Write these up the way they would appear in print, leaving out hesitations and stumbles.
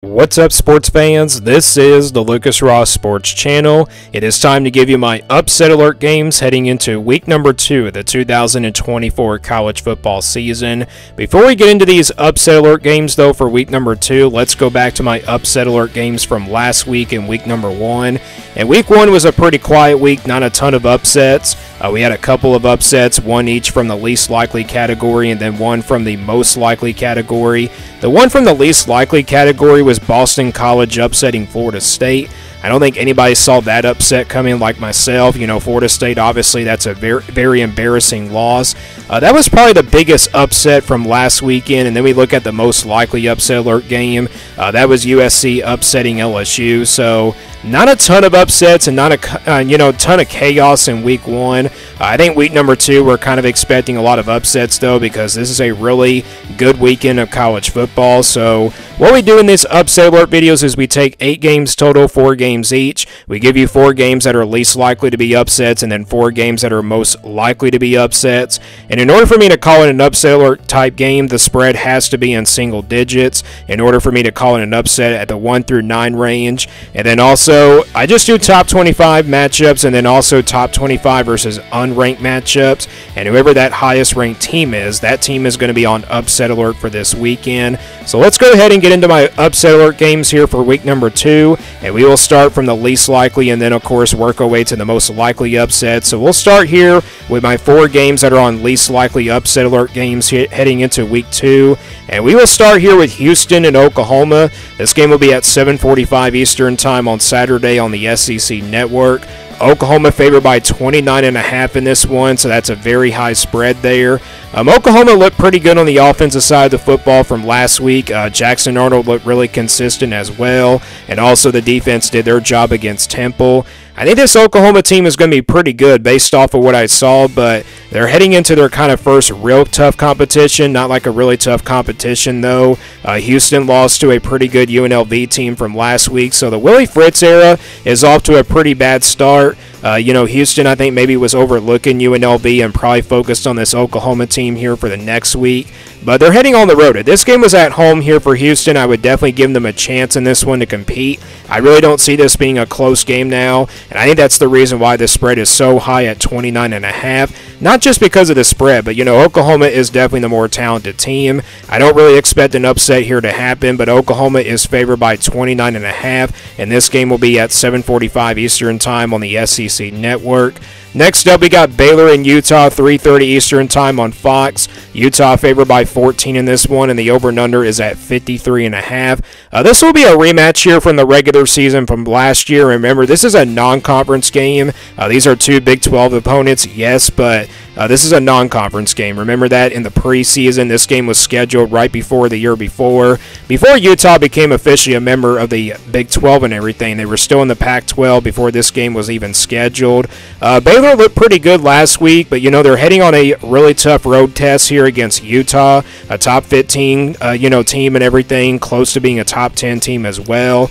What's up, sports fans? This is the Lucas Ross Sports Channel. It is time to give you my upset alert games heading into week number 2 of the 2024 college football season. Before we get into these upset alert games, though, for week number 2, let's go back to my upset alert games from last week in week number 1. And week 1 was a pretty quiet week, not a ton of upsets. We had a couple of upsets, one each from the least likely category and then one from the most likely category. The one from the least likely category was Boston College upsetting Florida State. I don't think anybody saw that upset coming like myself. You know, Florida State, obviously, that's a very, very embarrassing loss. That was probably the biggest upset from last weekend. And then we look at the most likely upset alert game. That was USC upsetting LSU. So not a ton of upsets and not a ton of chaos in week 1. I think week number 2 we're kind of expecting a lot of upsets, though, because this is a really good weekend of college football. So what we do in these upset alert videos is we take 8 games total, 4 games each. We give you 4 games that are least likely to be upsets and then 4 games that are most likely to be upsets. And in order for me to call it an upset alert type game, the spread has to be in single digits in order for me to call it an upset at the 1 through 9 range. And then also, I just do top 25 matchups and then also top 25 versus unranked matchups. And whoever that highest ranked team is, that team is going to be on upset alert for this weekend. So let's go ahead and get into my upset alert games here for week number 2. And we will start from the least likely and then, of course, work our way to the most likely upset. So we'll start here with my 4 games that are on least likely upset alert games heading into week 2. And we will start here with Houston and Oklahoma. This game will be at 7:45 Eastern Time on Saturday on the SEC Network. Oklahoma favored by 29.5 in this one, so that's a very high spread there. Oklahoma looked pretty good on the offensive side of the football from last week. Jackson Arnold looked really consistent as well, and also the defense did their job against Temple. I think this Oklahoma team is going to be pretty good based off of what I saw, but they're heading into their kind of first real tough competition, not like a really tough competition, though. Houston lost to a pretty good UNLV team from last week, so the Willie Fritz era is off to a pretty bad start. Houston, I think, maybe was overlooking UNLV and probably focused on this Oklahoma team here for the next week. But they're heading on the road. If this game was at home here for Houston, I would definitely give them a chance in this one to compete. I really don't see this being a close game now, and I think that's the reason why the spread is so high at 29.5. Not just because of the spread, but, Oklahoma is definitely the more talented team. I don't really expect an upset here to happen, but Oklahoma is favored by 29.5, and this game will be at 7:45 Eastern Time on the SEC Network. Next up, we got Baylor and Utah, 3:30 Eastern Time on Fox. Utah favored by 14 in this one, and the over and under is at 53.5. This will be a rematch here from the regular season from last year. Remember, this is a non-conference game. These are 2 Big 12 opponents, yes, but this is a non-conference game. Remember that in the preseason, this game was scheduled right before the year before Utah became officially a member of the Big 12 and everything. They were still in the Pac-12 before this game was even scheduled. Baylor looked pretty good last week, but, they're heading on a really tough road test here against Utah, a top 15, team and everything, close to being a top 10 team as well.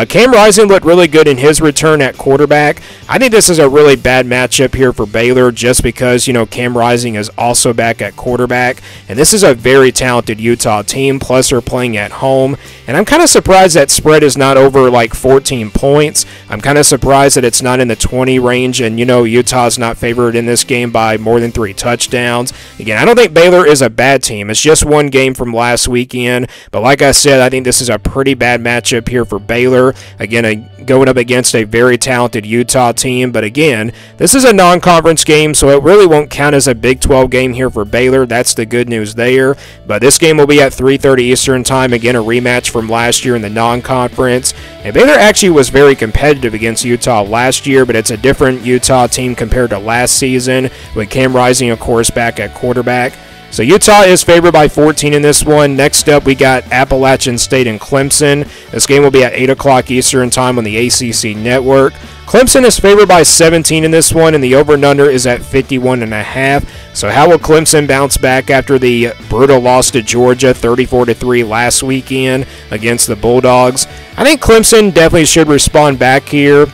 Cam Rising looked really good in his return at quarterback. I think this is a really bad matchup here for Baylor just because, Cam Rising is also back at quarterback, and this is a very talented Utah team, plus they're playing at home, and I'm kind of surprised that spread is not over like 14 points. I'm kind of surprised that it's not in the 20 range, and, Utah's not favored in this game by more than 3 touchdowns. Again, I don't think Baylor is a bad team. It's just one game from last weekend, but like I said, I think this is a pretty bad matchup here for Baylor. Again, going up against a very talented Utah team, but again, this is a non-conference game, so it really won't count as a Big 12 game here for Baylor. That's the good news there. But this game will be at 3:30 Eastern Time. Again, a rematch from last year in the non-conference. And Baylor actually was very competitive against Utah last year, but it's a different Utah team compared to last season, with Cam Rising, of course, back at quarterback. So Utah is favored by 14 in this one. Next up, we got Appalachian State and Clemson. This game will be at 8 o'clock Eastern Time on the ACC Network. Clemson is favored by 17 in this one, and the over and under is at 51.5. So how will Clemson bounce back after the brutal loss to Georgia, 34-3 last weekend against the Bulldogs? I think Clemson definitely should respond back here.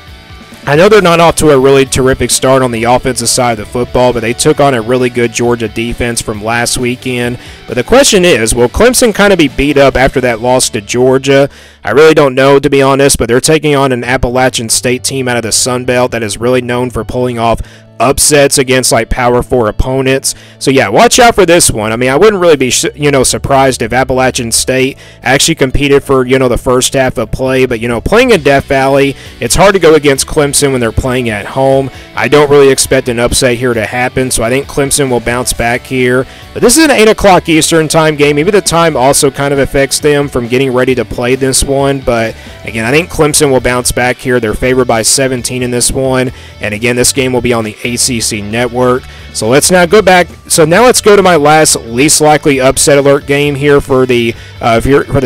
I know they're not off to a really terrific start on the offensive side of the football, but they took on a really good Georgia defense from last weekend. But the question is, will Clemson kind of be beat up after that loss to Georgia? I really don't know, to be honest, but they're taking on an Appalachian State team out of the Sun Belt that is really known for pulling off upsets against like Power 4 opponents. So yeah, watch out for this one. I mean, I wouldn't really be surprised if Appalachian State actually competed for the first half of play, but playing in Death Valley, it's hard to go against Clemson when they're playing at home. I don't really expect an upset here to happen, so I think Clemson will bounce back here. But this is an 8 o'clock Eastern time game. Maybe the time also kind of affects them from getting ready to play this one, but again, I think Clemson will bounce back here. They're favored by 17 in this one, and again, this game will be on the ACC network. So let's now go back. So now let's go to my last least likely upset alert game here for the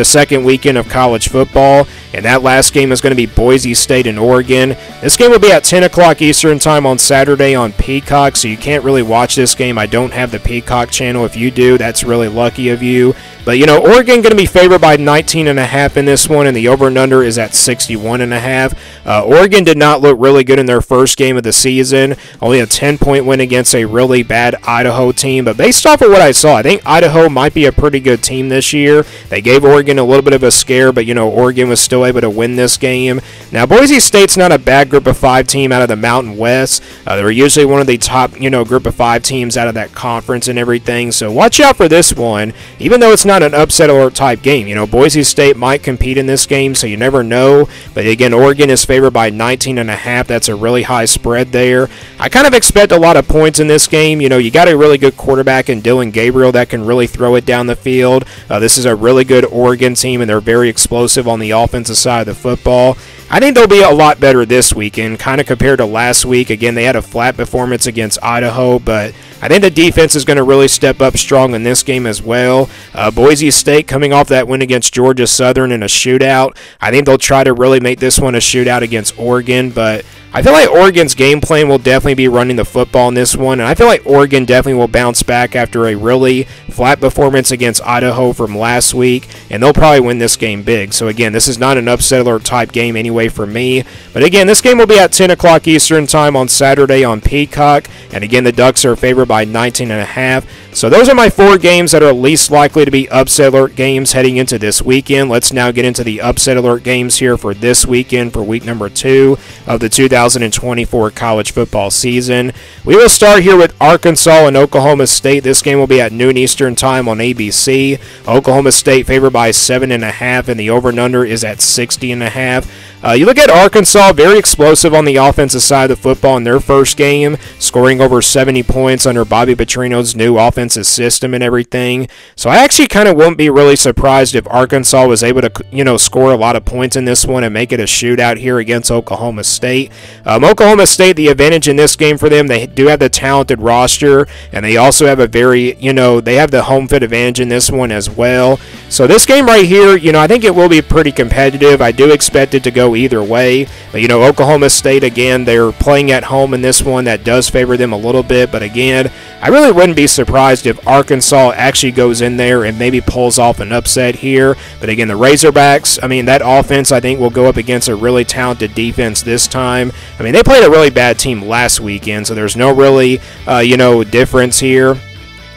second weekend of college football, and that last game is going to be Boise State and Oregon. This game will be at 10 o'clock Eastern time on Saturday on Peacock, so you can't really watch this game. I don't have the Peacock channel. If you do, that's really lucky of you. But Oregon going to be favored by 19.5 in this one, and the over and under is at 61.5. Oregon did not look really good in their first game of the season. Only a 10-point win against a really bad Idaho team. But based off of what I saw, I think Idaho might be a pretty good team this year. They gave Oregon a little bit of a scare, but Oregon was still able to win this game. Now Boise State's not a bad Group of 5 team out of the Mountain West. They're usually one of the top Group of 5 teams out of that conference and everything. So watch out for this one, even though it's not an upset alert type game. Boise State might compete in this game, so you never know. But again, Oregon is favored by 19.5. That's a really high spread there. I kind of expect a lot of points in this game. You got a really good quarterback in Dylan Gabriel that can really throw it down the field. This is a really good Oregon team, and they're very explosive on the offensive side of the football. I think they'll be a lot better this weekend, kind of compared to last week. Again, they had a flat performance against Idaho, but I think the defense is going to really step up strong in this game as well. Boise State coming off that win against Georgia Southern in a shootout. I think they'll try to really make this one a shootout against Oregon, but I feel like Oregon's game plan will definitely be running the football in this one, and I feel like Oregon definitely will bounce back after a really flat performance against Idaho from last week, and they'll probably win this game big. So again, this is not an upset alert type game anyway for me, but again, this game will be at 10 o'clock Eastern time on Saturday on Peacock, and again, the Ducks are favored by 19.5. So those are my 4 games that are least likely to be upset alert games heading into this weekend. Let's now get into the upset alert games here for this weekend for week number 2 of the 2024 college football season. We will start here with Arkansas and Oklahoma State. This game will be at noon Eastern time on ABC. Oklahoma State favored by 7.5, and the over and under is at 60.5. You look at Arkansas, very explosive on the offensive side of the football in their first game, scoring over 70 points under Bobby Petrino's new offensive system and everything. So I actually kind of won't be really surprised if Arkansas was able to, score a lot of points in this one and make it a shootout here against Oklahoma State. Oklahoma State, the advantage in this game for them, they do have the talented roster, and they also have a very, they have the home field advantage in this one as well. So this game right here, I think it will be pretty competitive. I do expect it to go either way. But, Oklahoma State, again, they're playing at home in this one. That does favor them a little bit. But, again, I really wouldn't be surprised if Arkansas actually goes in there and maybe pulls off an upset here. But, again, the Razorbacks, that offense, I think, will go up against a really talented defense this time. They played a really bad team last weekend, so there's no really, difference here.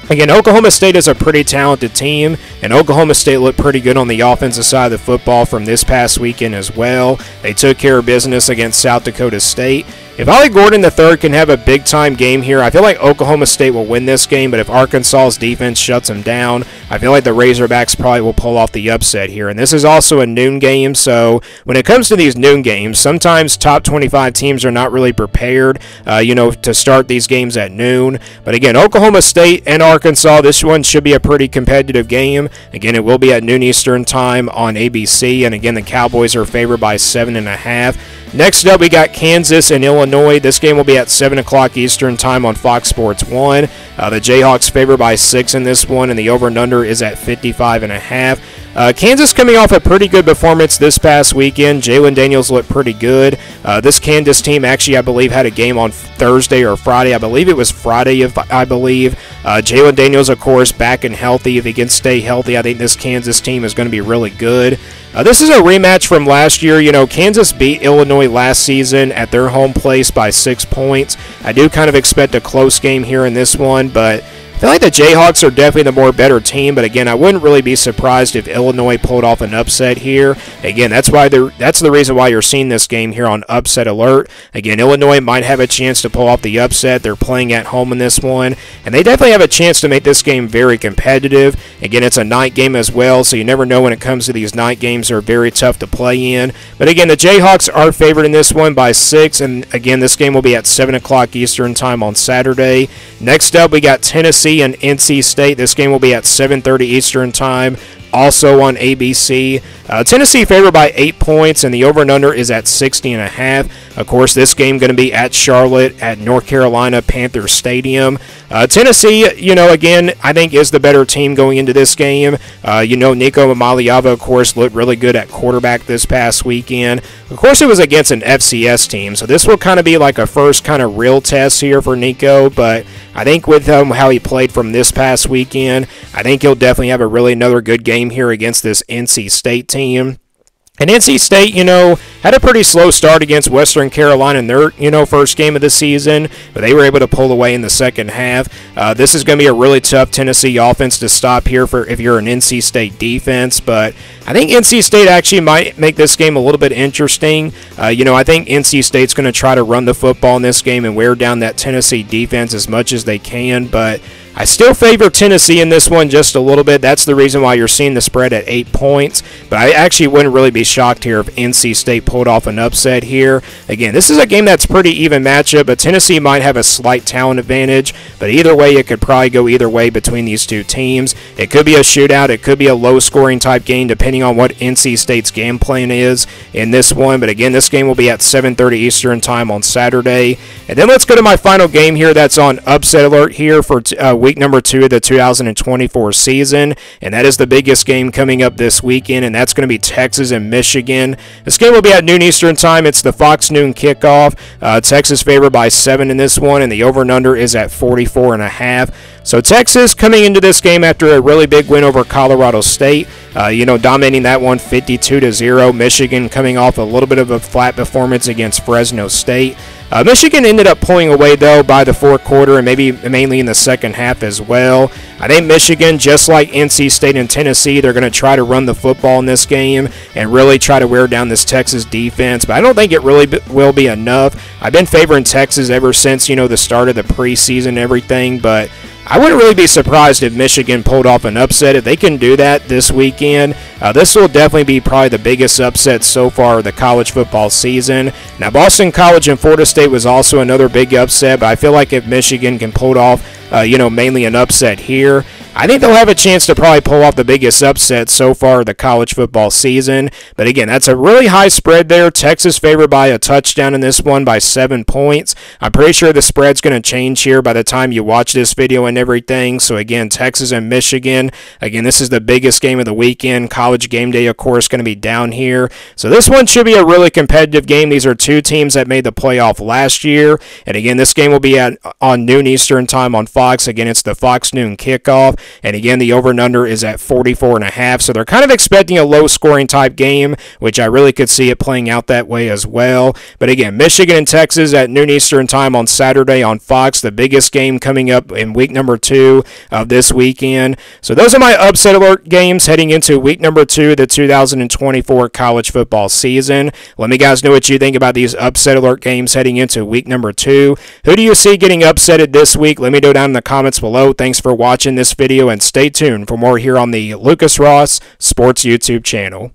Again, Oklahoma State is a pretty talented team, and Oklahoma State looked pretty good on the offensive side of the football from this past weekend as well. They took care of business against South Dakota State. If Ollie Gordon III can have a big-time game here, I feel like Oklahoma State will win this game, but if Arkansas's defense shuts them down, I feel like the Razorbacks probably will pull off the upset here. And this is also a noon game, so when it comes to these noon games, sometimes top 25 teams are not really prepared, to start these games at noon. But again, Oklahoma State and Arkansas, this one should be a pretty competitive game. Again, it will be at noon Eastern time on ABC, and again, the Cowboys are favored by 7.5. Next up, we got Kansas and Illinois. This game will be at 7 o'clock Eastern time on Fox Sports 1. The Jayhawks favored by 6 in this one, and the over and under is at 55.5. Kansas coming off a pretty good performance this past weekend. Jalen Daniels looked pretty good. This Kansas team actually, I believe, had a game on Thursday or Friday. I believe it was Friday, I believe. Jalen Daniels, of course, back and healthy. If he can stay healthy, I think this Kansas team is going to be really good. This is a rematch from last year. You know, Kansas beat Illinois last season at their home place by 6 points. I do kind of expect a close game here in this one, but I feel like the Jayhawks are definitely the more better team, but again, I wouldn't really be surprised if Illinois pulled off an upset here. Again, that's the reason why you're seeing this game here on Upset Alert. Again, Illinois might have a chance to pull off the upset. They're playing at home in this one, and they definitely have a chance to make this game very competitive. Again, it's a night game as well, so you never know when it comes to these night games. They're very tough to play in. But again, the Jayhawks are favored in this one by 6, and again, this game will be at 7 o'clock Eastern Time on Saturday. Next up, we got Tennessee and NC State. This game will be at 7:30 Eastern Time, also on ABC. Tennessee favored by 8 points, and the over and under is at 60.5. Of course, this game going to be at Charlotte at North Carolina Panther Stadium. Tennessee, you know, again, I think is the better team going into this game. You know, Nico Maliava, of course, looked really good at quarterback this past weekend. Of course, it was against an FCS team, so this will kind of be like a first kind of real test here for Nico, but I think with how he played from this past weekend, I think he'll definitely have another good game here against this NC State team. And NC State, you know, had a pretty slow start against Western Carolina in their, you know, first game of the season, but they were able to pull away in the second half. This is going to be a really tough Tennessee offense to stop here for if you're an NC State defense, but I think NC State actually might make this game a little bit interesting. You know, I think NC State's going to try to run the football in this game and wear down that Tennessee defense as much as they can, but I still favor Tennessee in this one just a little bit. That's the reason why you're seeing the spread at 8 points. But I actually wouldn't really be shocked here if NC State pulled off an upset here. Again, this is a game that's pretty even matchup, but Tennessee might have a slight talent advantage. But either way, it could probably go either way between these two teams. It could be a shootout. It could be a low-scoring type game, depending on what NC State's game plan is in this one. But again, this game will be at 7:30 Eastern Time on Saturday. And then let's go to my final game here that's on Upset Alert here for week number 2 of the 2024 season, and that is the biggest game coming up this weekend, and that's going to be Texas and Michigan. This game will be at noon Eastern Time. It's the Fox Noon kickoff. Texas favored by 7 in this one, and the over and under is at 44.5. So Texas coming into this game after a really big win over Colorado State, you know, dominating that one 52-0. Michigan coming off a little bit of a flat performance against Fresno State. Michigan ended up pulling away, though, by the fourth quarter and maybe mainly in the second half as well. I think Michigan, just like NC State and Tennessee, they're going to try to run the football in this game and really try to wear down this Texas defense, but I don't think it really will be enough. I've been favoring Texas ever since, you know, the start of the preseason and everything, but I wouldn't really be surprised if Michigan pulled off an upset. If they can do that this weekend, this will definitely be probably the biggest upset so far of the college football season. Now, Boston College and Florida State was also another big upset, but I feel like if Michigan can pull it off, you know, mainly an upset here, I think they'll have a chance to probably pull off the biggest upset so far of the college football season. But again, that's a really high spread there. Texas favored by a touchdown in this one by 7 points. I'm pretty sure the spread's going to change here by the time you watch this video and everything. So again, Texas and Michigan. Again, this is the biggest game of the weekend. College game day, of course, going to be down here. So this one should be a really competitive game. These are two teams that made the playoff last year. And again, this game will be on noon Eastern Time on Fox. Again, it's the Fox Noon kickoff. And again, the over and under is at 44.5. So they're kind of expecting a low-scoring type game, which I really could see it playing out that way as well. But again, Michigan and Texas at noon Eastern Time on Saturday on Fox, the biggest game coming up in week number 2 of this weekend. So those are my upset alert games heading into week number 2 of the 2024 college football season. Let me guys know what you think about these upset alert games heading into week number 2. Who do you see getting upsetted this week? Let me know down in the comments below. Thanks for watching this video, and stay tuned for more here on the Lucas Ross Sports YouTube channel.